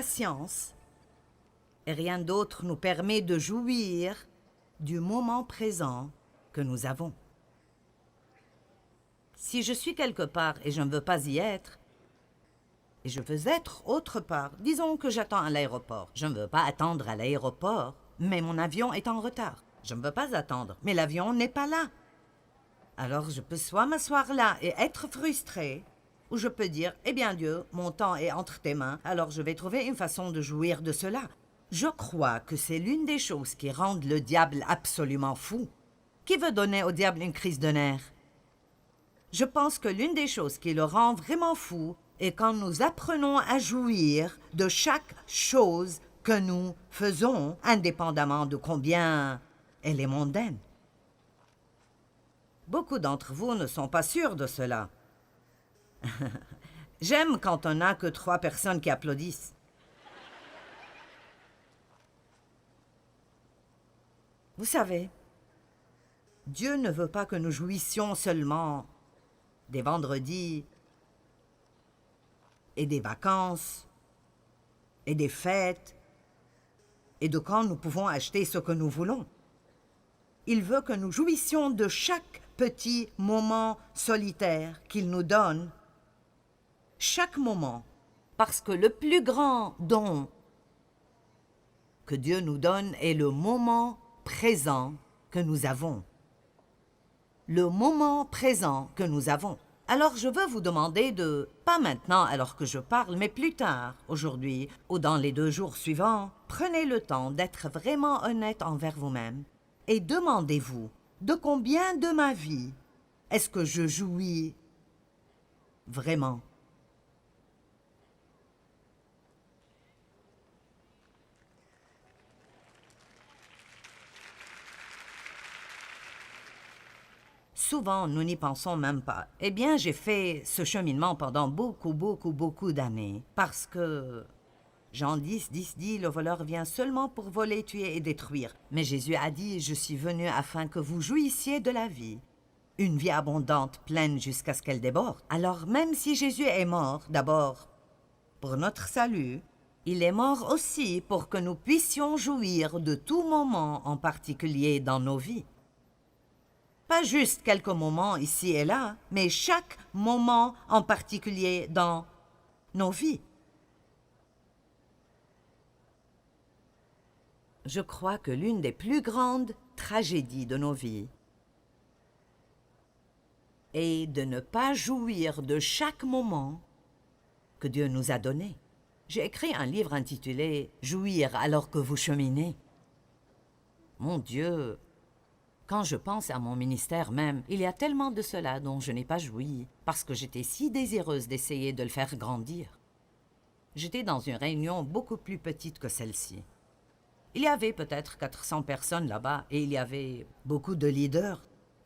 science, et rien d'autre nous permet de jouir du moment présent que nous avons. Si je suis quelque part et je ne veux pas y être, et je veux être autre part, disons que j'attends à l'aéroport. Je ne veux pas attendre à l'aéroport, mais mon avion est en retard. Je ne veux pas attendre, mais l'avion n'est pas là. Alors je peux soit m'asseoir là et être frustré, ou je peux dire, eh bien Dieu, mon temps est entre tes mains, alors je vais trouver une façon de jouir de cela. Je crois que c'est l'une des choses qui rendent le diable absolument fou. Qui veut donner au diable une crise de nerfs? Je pense que l'une des choses qui le rend vraiment fou est quand nous apprenons à jouir de chaque chose que nous faisons, indépendamment de combien elle est mondaine. Beaucoup d'entre vous ne sont pas sûrs de cela. J'aime quand on n'a que 3 personnes qui applaudissent. Vous savez, Dieu ne veut pas que nous jouissions seulement des vendredis et des vacances et des fêtes et de quand nous pouvons acheter ce que nous voulons. Il veut que nous jouissions de chaque petit moment solitaire qu'il nous donne, chaque moment, parce que le plus grand don que Dieu nous donne est le moment présent que nous avons. Le moment présent que nous avons. Alors je veux vous demander de, pas maintenant alors que je parle, mais plus tard, aujourd'hui ou dans les 2 jours suivants, prenez le temps d'être vraiment honnête envers vous-même et demandez-vous, de combien de ma vie est-ce que je jouis vraiment? Souvent, nous n'y pensons même pas. Eh bien, j'ai fait ce cheminement pendant beaucoup d'années. Parce que Jean 10 dit, le voleur vient seulement pour voler, tuer et détruire. Mais Jésus a dit, je suis venu afin que vous jouissiez de la vie. Une vie abondante, pleine jusqu'à ce qu'elle déborde. Alors, même si Jésus est mort, d'abord, pour notre salut, il est mort aussi pour que nous puissions jouir de tout moment en particulier dans nos vies. Pas juste quelques moments ici et là, mais chaque moment en particulier dans nos vies. Je crois que l'une des plus grandes tragédies de nos vies est de ne pas jouir de chaque moment que Dieu nous a donné. J'ai écrit un livre intitulé « Jouir alors que vous cheminez ». Mon Dieu! Quand je pense à mon ministère même, il y a tellement de cela dont je n'ai pas joui, parce que j'étais si désireuse d'essayer de le faire grandir. J'étais dans une réunion beaucoup plus petite que celle-ci. Il y avait peut-être 400 personnes là-bas, et il y avait beaucoup de leaders.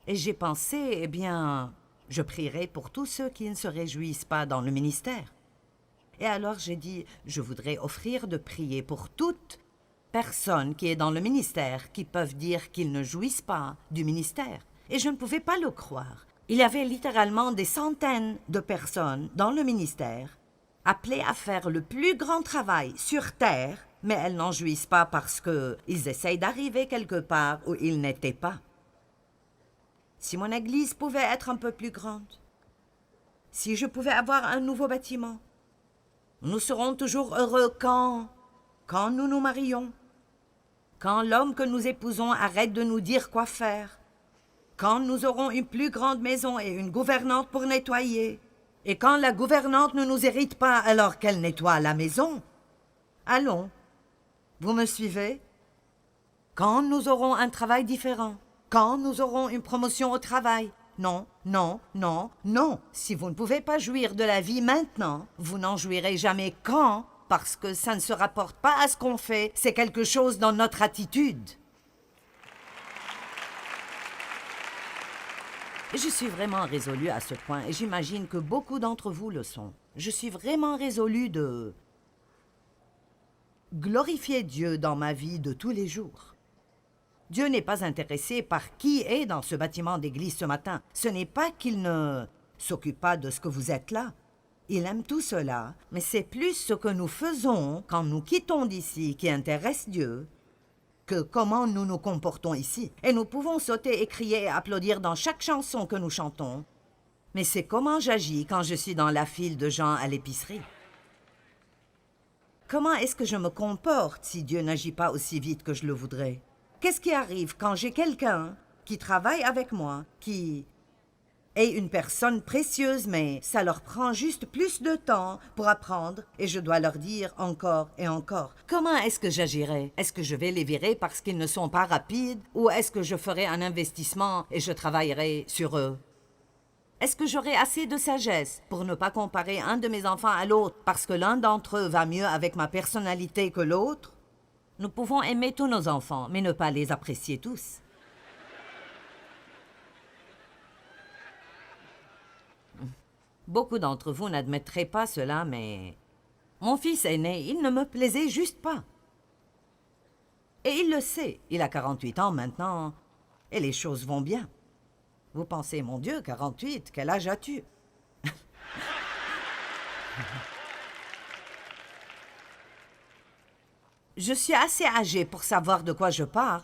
Et j'ai pensé, eh bien, je prierai pour tous ceux qui ne se réjouissent pas dans le ministère. Et alors j'ai dit, je voudrais offrir de prier pour toutes personne qui est dans le ministère qui peuvent dire qu'ils ne jouissent pas du ministère. Et je ne pouvais pas le croire. Il y avait littéralement des centaines de personnes dans le ministère appelées à faire le plus grand travail sur terre, mais elles n'en jouissent pas parce qu'ils essayent d'arriver quelque part où ils n'étaient pas. Si mon église pouvait être un peu plus grande, si je pouvais avoir un nouveau bâtiment, nous serons toujours heureux quand nous nous marions, quand l'homme que nous épousons arrête de nous dire quoi faire, quand nous aurons une plus grande maison et une gouvernante pour nettoyer, et quand la gouvernante ne nous hérite pas alors qu'elle nettoie la maison. Allons, vous me suivez? Quand nous aurons un travail différent, quand nous aurons une promotion au travail. Non, non, non, non. Si vous ne pouvez pas jouir de la vie maintenant, vous n'en jouirez jamais quand? Parce que ça ne se rapporte pas à ce qu'on fait, c'est quelque chose dans notre attitude. Je suis vraiment résolue à ce point, et j'imagine que beaucoup d'entre vous le sont. Je suis vraiment résolue de glorifier Dieu dans ma vie de tous les jours. Dieu n'est pas intéressé par qui est dans ce bâtiment d'église ce matin. Ce n'est pas qu'il ne s'occupe pas de ce que vous êtes là. Il aime tout cela, mais c'est plus ce que nous faisons quand nous quittons d'ici qui intéresse Dieu que comment nous nous comportons ici. Et nous pouvons sauter et crier et applaudir dans chaque chanson que nous chantons. Mais c'est comment j'agis quand je suis dans la file de gens à l'épicerie. Comment est-ce que je me comporte si Dieu n'agit pas aussi vite que je le voudrais? Qu'est-ce qui arrive quand j'ai quelqu'un qui travaille avec moi, qui est une personne précieuse, mais ça leur prend juste plus de temps pour apprendre et je dois leur dire encore et encore? Comment est-ce que j'agirai? Est-ce que je vais les virer parce qu'ils ne sont pas rapides ou est-ce que je ferai un investissement et je travaillerai sur eux? Est-ce que j'aurai assez de sagesse pour ne pas comparer un de mes enfants à l'autre parce que l'un d'entre eux va mieux avec ma personnalité que l'autre? Nous pouvons aimer tous nos enfants, mais ne pas les apprécier tous. Beaucoup d'entre vous n'admettraient pas cela, mais mon fils aîné, il ne me plaisait juste pas. Et il le sait, il a 48 ans maintenant, et les choses vont bien. Vous pensez, mon Dieu, 48, quel âge as-tu? Je suis assez âgée pour savoir de quoi je parle.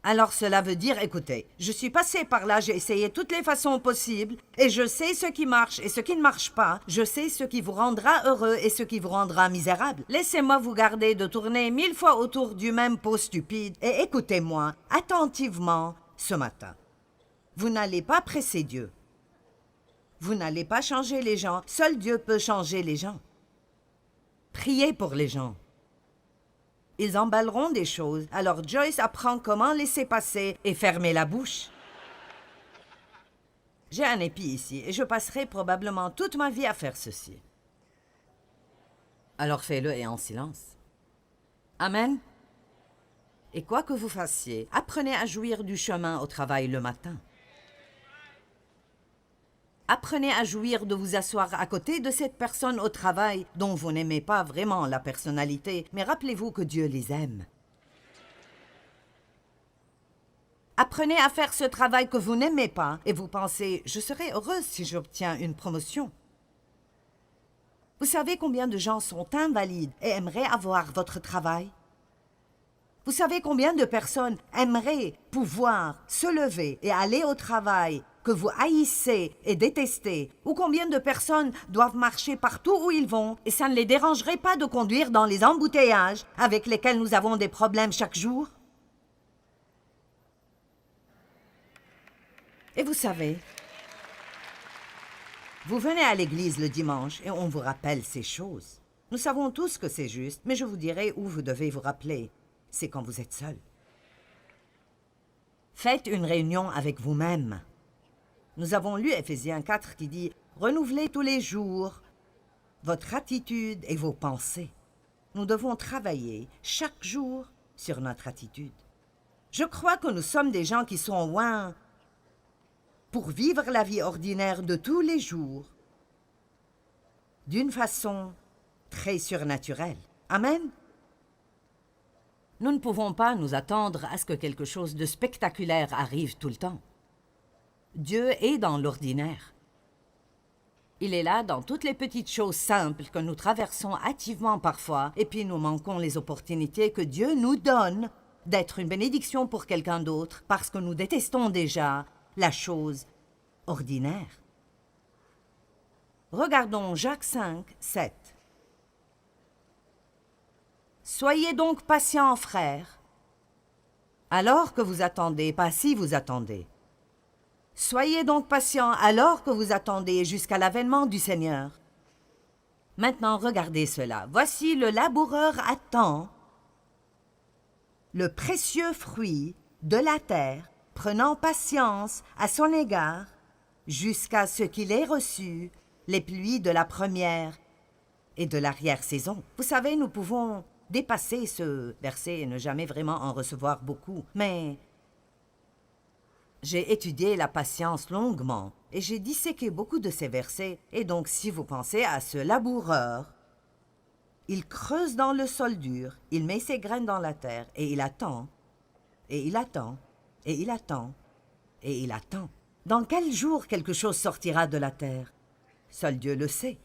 Alors cela veut dire, écoutez, je suis passée par là, j'ai essayé toutes les façons possibles, et je sais ce qui marche et ce qui ne marche pas. Je sais ce qui vous rendra heureux et ce qui vous rendra misérable. Laissez-moi vous garder de tourner 1000 fois autour du même pot stupide, et écoutez-moi attentivement ce matin. Vous n'allez pas presser Dieu. Vous n'allez pas changer les gens. Seul Dieu peut changer les gens. Priez pour les gens. Ils emballeront des choses, alors Joyce apprend comment laisser passer et fermer la bouche. J'ai un épi ici et je passerai probablement toute ma vie à faire ceci. Alors fais-le et en silence. Amen. Et quoi que vous fassiez, apprenez à jouir du chemin au travail le matin. Apprenez à jouir de vous asseoir à côté de cette personne au travail dont vous n'aimez pas vraiment la personnalité, mais rappelez-vous que Dieu les aime. Apprenez à faire ce travail que vous n'aimez pas et vous pensez « Je serai heureuse si j'obtiens une promotion ». Vous savez combien de gens sont invalides et aimeraient avoir votre travail? Vous savez combien de personnes aimeraient pouvoir se lever et aller au travail que vous haïssez et détestez, ou combien de personnes doivent marcher partout où ils vont et ça ne les dérangerait pas de conduire dans les embouteillages avec lesquels nous avons des problèmes chaque jour? Et vous savez, vous venez à l'église le dimanche et on vous rappelle ces choses. Nous savons tous que c'est juste, mais je vous dirai où vous devez vous rappeler. C'est quand vous êtes seul. Faites une réunion avec vous-même. Nous avons lu Éphésiens 4 qui dit « Renouvelez tous les jours votre attitude et vos pensées. » Nous devons travailler chaque jour sur notre attitude. Je crois que nous sommes des gens qui sont loin pour vivre la vie ordinaire de tous les jours d'une façon très surnaturelle. Amen. Nous ne pouvons pas nous attendre à ce que quelque chose de spectaculaire arrive tout le temps. Dieu est dans l'ordinaire. Il est là dans toutes les petites choses simples que nous traversons hâtivement parfois, et puis nous manquons les opportunités que Dieu nous donne d'être une bénédiction pour quelqu'un d'autre, parce que nous détestons déjà la chose ordinaire. Regardons Jacques 5, 7. Soyez donc patients, frères, alors que vous attendez, pas si vous attendez. Soyez donc patients alors que vous attendez jusqu'à l'avènement du Seigneur. Maintenant, regardez cela. Voici le laboureur attend le précieux fruit de la terre, prenant patience à son égard, jusqu'à ce qu'il ait reçu les pluies de la première et de l'arrière-saison. Vous savez, nous pouvons dépasser ce verset et ne jamais vraiment en recevoir beaucoup, mais j'ai étudié la patience longuement et j'ai disséqué beaucoup de ces versets. Et donc, si vous pensez à ce laboureur, il creuse dans le sol dur, il met ses graines dans la terre et il attend, et il attend, et il attend, et il attend. Dans quel jour quelque chose sortira de la terre? Seul Dieu le sait.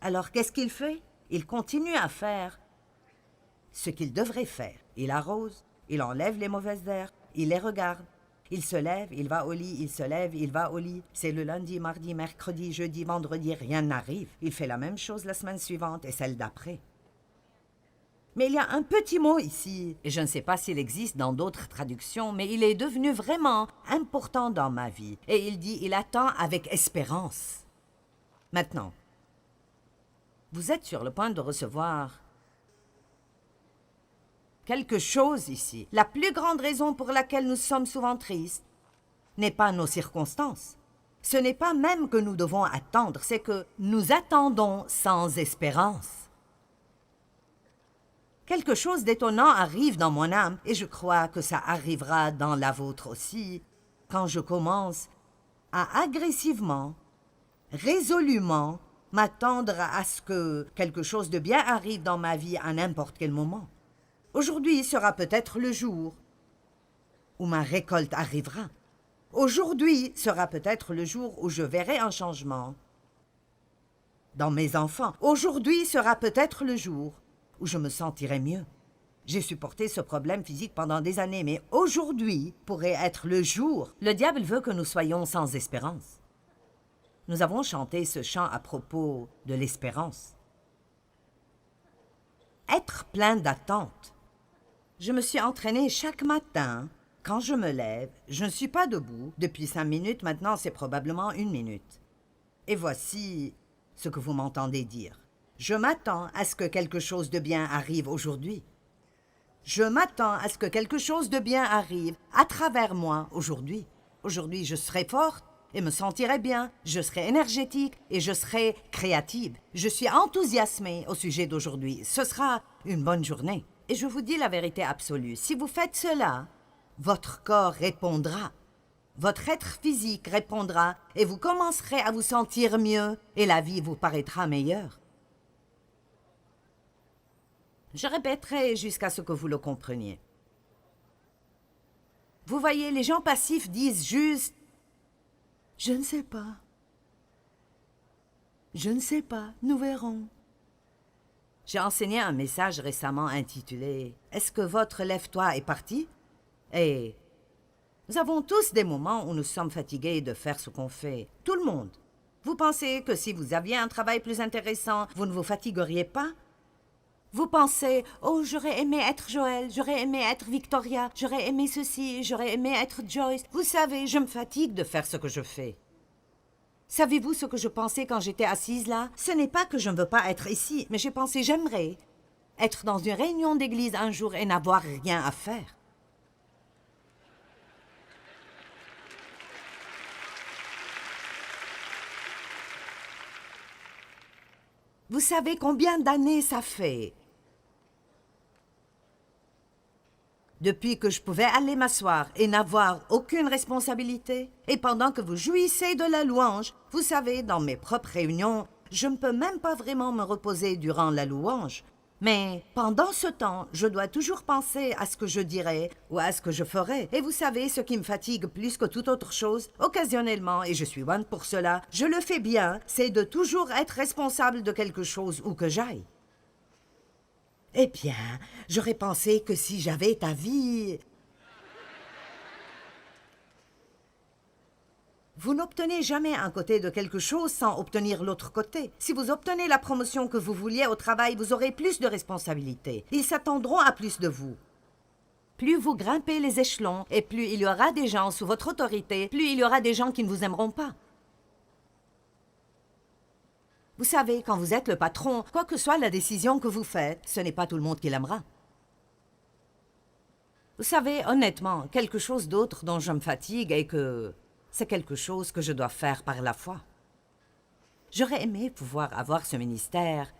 Alors qu'est-ce qu'il fait? Il continue à faire ce qu'il devrait faire. Il arrose, il enlève les mauvaises herbes, il les regarde. Il se lève, il va au lit, il se lève, il va au lit. C'est le lundi, mardi, mercredi, jeudi, vendredi, rien n'arrive. Il fait la même chose la semaine suivante et celle d'après. Mais il y a un petit mot ici, et je ne sais pas s'il existe dans d'autres traductions, mais il est devenu vraiment important dans ma vie. Et il dit, il attend avec espérance. Maintenant, vous êtes sur le point de recevoir quelque chose ici. La plus grande raison pour laquelle nous sommes souvent tristes n'est pas nos circonstances. Ce n'est pas même que nous devons attendre, c'est que nous attendons sans espérance. Quelque chose d'étonnant arrive dans mon âme, et je crois que ça arrivera dans la vôtre aussi, quand je commence à agressivement, résolument, m'attendre à ce que quelque chose de bien arrive dans ma vie à n'importe quel moment. Aujourd'hui sera peut-être le jour où ma récolte arrivera. Aujourd'hui sera peut-être le jour où je verrai un changement dans mes enfants. Aujourd'hui sera peut-être le jour où je me sentirai mieux. J'ai supporté ce problème physique pendant des années, mais aujourd'hui pourrait être le jour. Le diable veut que nous soyons sans espérance. Nous avons chanté ce chant à propos de l'espérance. Être plein d'attente. Je me suis entraînée chaque matin. Quand je me lève, je ne suis pas debout. Depuis 5 minutes, maintenant c'est probablement 1 minute. Et voici ce que vous m'entendez dire. Je m'attends à ce que quelque chose de bien arrive aujourd'hui. Je m'attends à ce que quelque chose de bien arrive à travers moi aujourd'hui. Aujourd'hui, je serai forte et me sentirai bien. Je serai énergétique et je serai créative. Je suis enthousiasmée au sujet d'aujourd'hui. Ce sera une bonne journée. Et je vous dis la vérité absolue. Si vous faites cela, votre corps répondra. Votre être physique répondra et vous commencerez à vous sentir mieux et la vie vous paraîtra meilleure. Je répéterai jusqu'à ce que vous le compreniez. Vous voyez, les gens passifs disent juste « Je ne sais pas. Je ne sais pas, nous verrons. » J'ai enseigné un message récemment intitulé « Est-ce que votre lève-toi est parti ?» Et nous avons tous des moments où nous sommes fatigués de faire ce qu'on fait. Tout le monde. Vous pensez que si vous aviez un travail plus intéressant, vous ne vous fatigueriez pas? Vous pensez « Oh, j'aurais aimé être Joël, j'aurais aimé être Victoria, j'aurais aimé ceci, j'aurais aimé être Joyce. » Vous savez, je me fatigue de faire ce que je fais. Savez-vous ce que je pensais quand j'étais assise là? Ce n'est pas que je ne veux pas être ici, mais j'ai pensé j'aimerais être dans une réunion d'église un jour et n'avoir rien à faire. Vous savez combien d'années ça fait? Depuis que je pouvais aller m'asseoir et n'avoir aucune responsabilité, et pendant que vous jouissez de la louange, vous savez, dans mes propres réunions, je ne peux même pas vraiment me reposer durant la louange. Mais pendant ce temps, je dois toujours penser à ce que je dirais ou à ce que je ferais. Et vous savez, ce qui me fatigue plus que toute autre chose, occasionnellement, et je suis bonne pour cela, je le fais bien, c'est de toujours être responsable de quelque chose où que j'aille. Eh bien, j'aurais pensé que si j'avais ta vie... Vous n'obtenez jamais un côté de quelque chose sans obtenir l'autre côté. Si vous obtenez la promotion que vous vouliez au travail, vous aurez plus de responsabilités. Ils s'attendront à plus de vous. Plus vous grimpez les échelons, et plus il y aura des gens sous votre autorité, plus il y aura des gens qui ne vous aimeront pas. Vous savez, quand vous êtes le patron, quoi que soit la décision que vous faites, ce n'est pas tout le monde qui l'aimera. Vous savez, honnêtement, quelque chose d'autre dont je me fatigue est que c'est quelque chose que je dois faire par la foi. J'aurais aimé pouvoir avoir ce ministère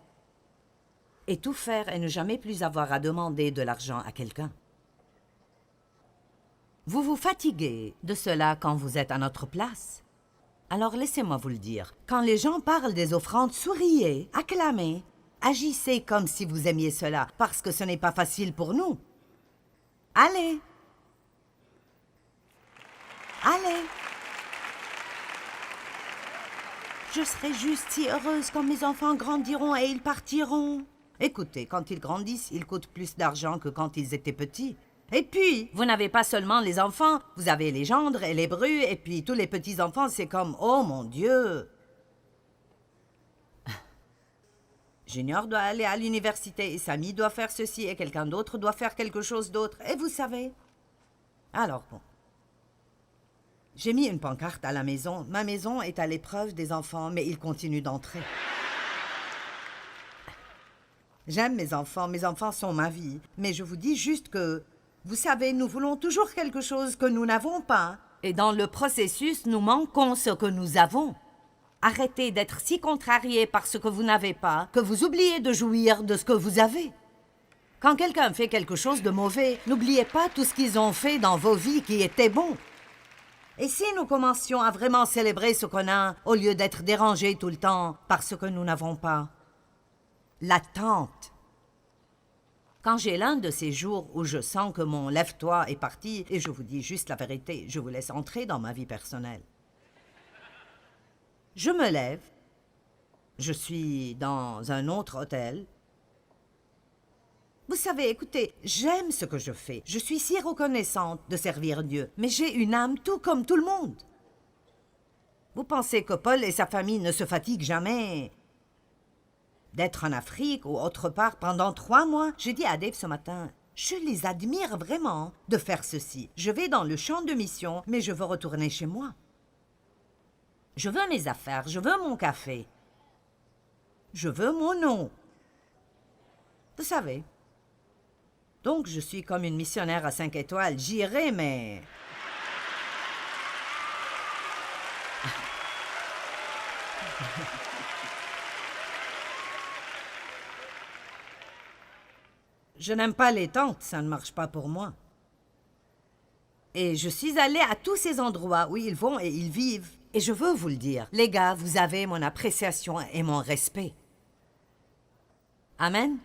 et tout faire et ne jamais plus avoir à demander de l'argent à quelqu'un. Vous vous fatiguez de cela quand vous êtes à notre place. Alors laissez-moi vous le dire. Quand les gens parlent des offrandes, souriez, acclamez, agissez comme si vous aimiez cela, parce que ce n'est pas facile pour nous. Allez! Allez! Je serai juste si heureuse quand mes enfants grandiront et ils partiront. Écoutez, quand ils grandissent, ils coûtent plus d'argent que quand ils étaient petits. Et puis, vous n'avez pas seulement les enfants, vous avez les gendres et les brus, et puis tous les petits-enfants, c'est comme, oh mon Dieu. Junior doit aller à l'université, et Samy doit faire ceci, et quelqu'un d'autre doit faire quelque chose d'autre, et vous savez. Alors bon. J'ai mis une pancarte à la maison. Ma maison est à l'épreuve des enfants, mais ils continuent d'entrer. J'aime mes enfants sont ma vie. Mais je vous dis juste que, vous savez, nous voulons toujours quelque chose que nous n'avons pas. Et dans le processus, nous manquons ce que nous avons. Arrêtez d'être si contrariés par ce que vous n'avez pas, que vous oubliez de jouir de ce que vous avez. Quand quelqu'un fait quelque chose de mauvais, n'oubliez pas tout ce qu'ils ont fait dans vos vies qui était bon. Et si nous commencions à vraiment célébrer ce qu'on a, au lieu d'être dérangés tout le temps par ce que nous n'avons pas? L'attente. Quand j'ai l'un de ces jours où je sens que mon lève-toi est parti, et je vous dis juste la vérité, je vous laisse entrer dans ma vie personnelle. Je me lève, je suis dans un autre hôtel. Vous savez, écoutez, j'aime ce que je fais. Je suis si reconnaissante de servir Dieu, mais j'ai une âme tout comme tout le monde. Vous pensez que Paul et sa famille ne se fatiguent jamais d'être en Afrique ou autre part pendant 3 mois? J'ai dit à Dave ce matin, je les admire vraiment de faire ceci. Je vais dans le champ de mission, mais je veux retourner chez moi. Je veux mes affaires, je veux mon café. Je veux mon nom. Vous savez. Donc, je suis comme une missionnaire à 5 étoiles. J'irai, mais... Je n'aime pas les tentes, ça ne marche pas pour moi. Et je suis allée à tous ces endroits où ils vont et ils vivent. Et je veux vous le dire, les gars, vous avez mon appréciation et mon respect. Amen?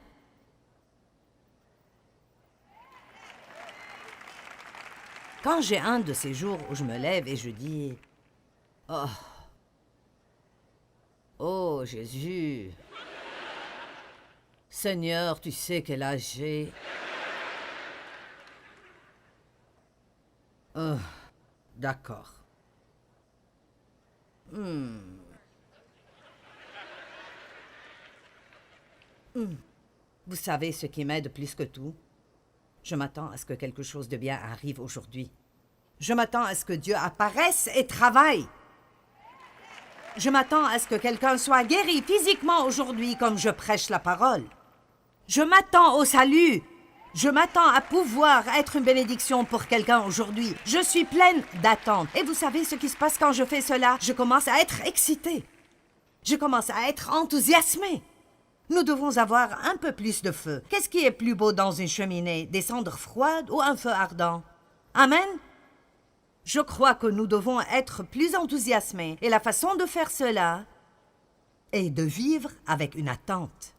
Quand j'ai un de ces jours où je me lève et je dis « Oh, oh Jésus, Seigneur, tu sais quel âge j'ai. Oh, d'accord. Vous savez ce qui m'aide plus que tout? Je m'attends à ce que quelque chose de bien arrive aujourd'hui. Je m'attends à ce que Dieu apparaisse et travaille. Je m'attends à ce que quelqu'un soit guéri physiquement aujourd'hui comme je prêche la parole. Je m'attends au salut. Je m'attends à pouvoir être une bénédiction pour quelqu'un aujourd'hui. Je suis pleine d'attente. Et vous savez ce qui se passe quand je fais cela? Je commence à être excitée. Je commence à être enthousiasmée. Nous devons avoir un peu plus de feu. Qu'est-ce qui est plus beau dans une cheminée, des cendres froides ou un feu ardent? Amen? Je crois que nous devons être plus enthousiasmés. Et la façon de faire cela est de vivre avec une attente.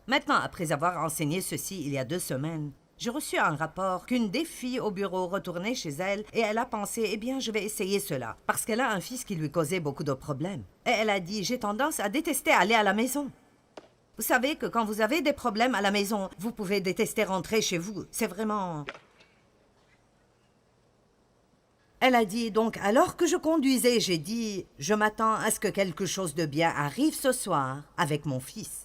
Maintenant, après avoir enseigné ceci il y a 2 semaines, j'ai reçu un rapport qu'une des filles au bureau retournait chez elle et elle a pensé, eh bien, je vais essayer cela, parce qu'elle a un fils qui lui causait beaucoup de problèmes. Et elle a dit, j'ai tendance à détester aller à la maison. Vous savez que quand vous avez des problèmes à la maison, vous pouvez détester rentrer chez vous. C'est vraiment... Elle a dit, donc, alors que je conduisais, j'ai dit, je m'attends à ce que quelque chose de bien arrive ce soir avec mon fils.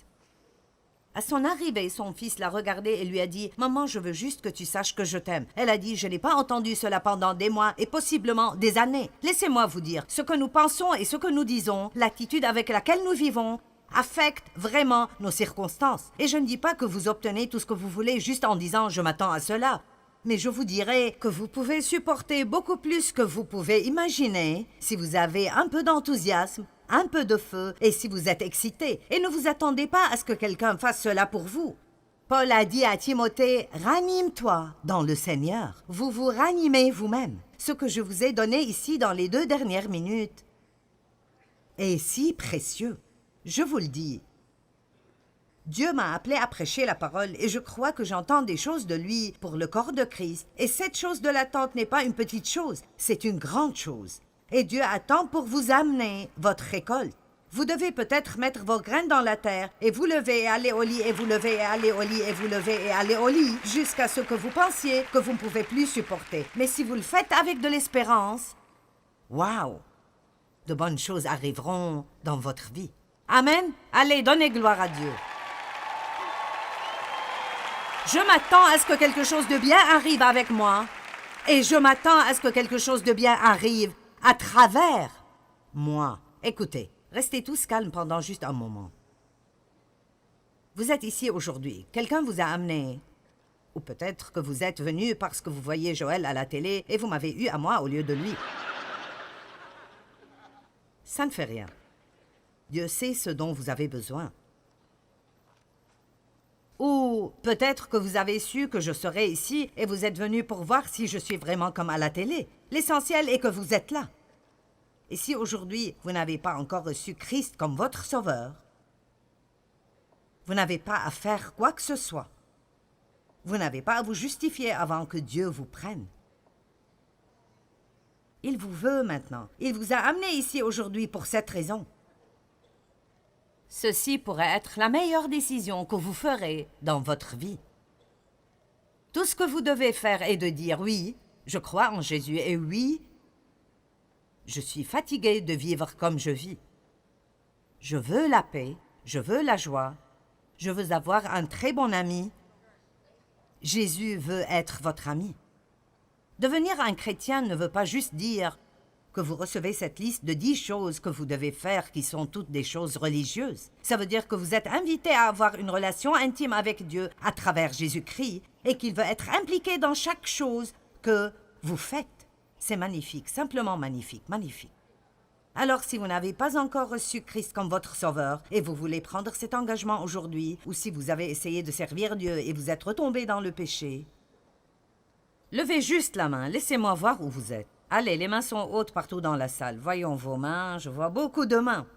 À son arrivée, son fils l'a regardée et lui a dit, « Maman, je veux juste que tu saches que je t'aime. » Elle a dit, « Je n'ai pas entendu cela pendant des mois et possiblement des années. Laissez-moi vous dire, ce que nous pensons et ce que nous disons, l'attitude avec laquelle nous vivons, affecte vraiment nos circonstances. Et je ne dis pas que vous obtenez tout ce que vous voulez juste en disant « je m'attends à cela ». Mais je vous dirai que vous pouvez supporter beaucoup plus que vous pouvez imaginer si vous avez un peu d'enthousiasme, un peu de feu et si vous êtes excité. Et ne vous attendez pas à ce que quelqu'un fasse cela pour vous. Paul a dit à Timothée, « Ranime-toi dans le Seigneur. » Vous vous ranimez vous-même. Ce que je vous ai donné ici dans les 2 dernières minutes est si précieux. Je vous le dis. Dieu m'a appelé à prêcher la parole et je crois que j'entends des choses de lui pour le corps de Christ. Et cette chose de l'attente n'est pas une petite chose, c'est une grande chose. Et Dieu attend pour vous amener votre récolte. Vous devez peut-être mettre vos graines dans la terre et vous lever et aller au lit et vous lever et aller au lit et vous lever et aller au lit jusqu'à ce que vous pensiez que vous ne pouvez plus supporter. Mais si vous le faites avec de l'espérance, waouh, de bonnes choses arriveront dans votre vie. Amen. Allez, donnez gloire à Dieu. Je m'attends à ce que quelque chose de bien arrive avec moi et je m'attends à ce que quelque chose de bien arrive à travers moi. Écoutez. Restez tous calmes pendant juste un moment. Vous êtes ici aujourd'hui. Quelqu'un vous a amené. Ou peut-être que vous êtes venu parce que vous voyez Joël à la télé et vous m'avez eu à moi au lieu de lui. Ça ne fait rien. Dieu sait ce dont vous avez besoin. Ou peut-être que vous avez su que je serais ici et vous êtes venu pour voir si je suis vraiment comme à la télé. L'essentiel est que vous êtes là. Et si aujourd'hui, vous n'avez pas encore reçu Christ comme votre sauveur, vous n'avez pas à faire quoi que ce soit. Vous n'avez pas à vous justifier avant que Dieu vous prenne. Il vous veut maintenant. Il vous a amené ici aujourd'hui pour cette raison. Ceci pourrait être la meilleure décision que vous ferez dans votre vie. Tout ce que vous devez faire est de dire « Oui, je crois en Jésus et oui, je suis fatigué de vivre comme je vis. Je veux la paix, je veux la joie, je veux avoir un très bon ami. Jésus veut être votre ami. » Devenir un chrétien ne veut pas juste dire que vous recevez cette liste de 10 choses que vous devez faire qui sont toutes des choses religieuses. Ça veut dire que vous êtes invité à avoir une relation intime avec Dieu à travers Jésus-Christ et qu'il veut être impliqué dans chaque chose que vous faites. C'est magnifique, simplement magnifique, magnifique. Alors, si vous n'avez pas encore reçu Christ comme votre sauveur et vous voulez prendre cet engagement aujourd'hui, ou si vous avez essayé de servir Dieu et vous êtes retombé dans le péché, levez juste la main, laissez-moi voir où vous êtes. Allez, les mains sont hautes partout dans la salle. Voyons vos mains, je vois beaucoup de mains.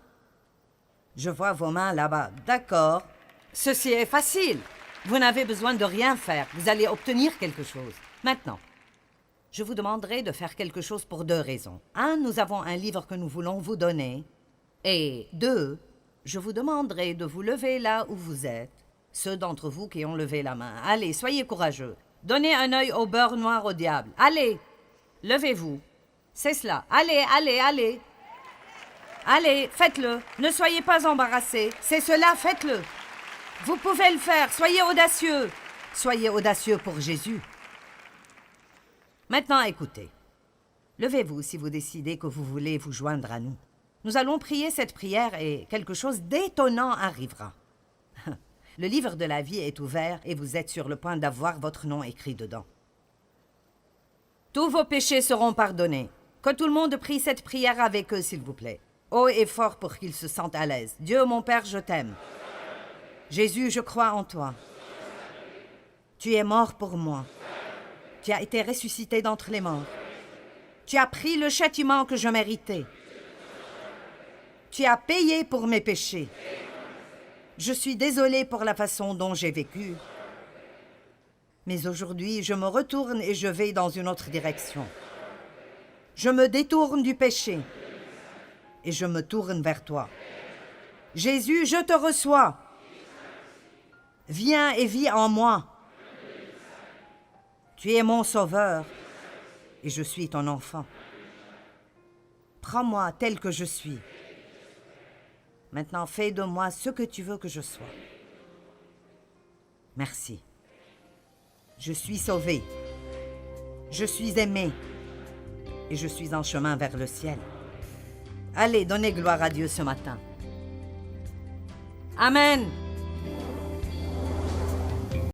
Je vois vos mains là-bas, d'accord. Ceci est facile. Vous n'avez besoin de rien faire, vous allez obtenir quelque chose. Maintenant, je vous demanderai de faire quelque chose pour 2 raisons. 1, nous avons un livre que nous voulons vous donner. Et 2, je vous demanderai de vous lever là où vous êtes. Ceux d'entre vous qui ont levé la main. Allez, soyez courageux. Donnez un œil au beurre noir au diable. Allez, levez-vous. C'est cela. Allez, allez, allez. Allez, faites-le. Ne soyez pas embarrassés. C'est cela, faites-le. Vous pouvez le faire. Soyez audacieux. Soyez audacieux pour Jésus. Maintenant, écoutez. Levez-vous si vous décidez que vous voulez vous joindre à nous. Nous allons prier cette prière et quelque chose d'étonnant arrivera. Le livre de la vie est ouvert et vous êtes sur le point d'avoir votre nom écrit dedans. Tous vos péchés seront pardonnés. Que tout le monde prie cette prière avec eux, s'il vous plaît. Haut et fort pour qu'ils se sentent à l'aise. Dieu, mon Père, je t'aime. Jésus, je crois en toi. Tu es mort pour moi. Tu as été ressuscité d'entre les morts. Tu as pris le châtiment que je méritais. Tu as payé pour mes péchés. Je suis désolé pour la façon dont j'ai vécu. Mais aujourd'hui, je me retourne et je vais dans une autre direction. Je me détourne du péché et je me tourne vers toi. Jésus, je te reçois. Viens et vis en moi. Tu es mon sauveur et je suis ton enfant. Prends-moi tel que je suis. Maintenant, fais de moi ce que tu veux que je sois. Merci. Je suis sauvé. Je suis aimé. Et je suis en chemin vers le ciel. Allez, donnez gloire à Dieu ce matin. Amen.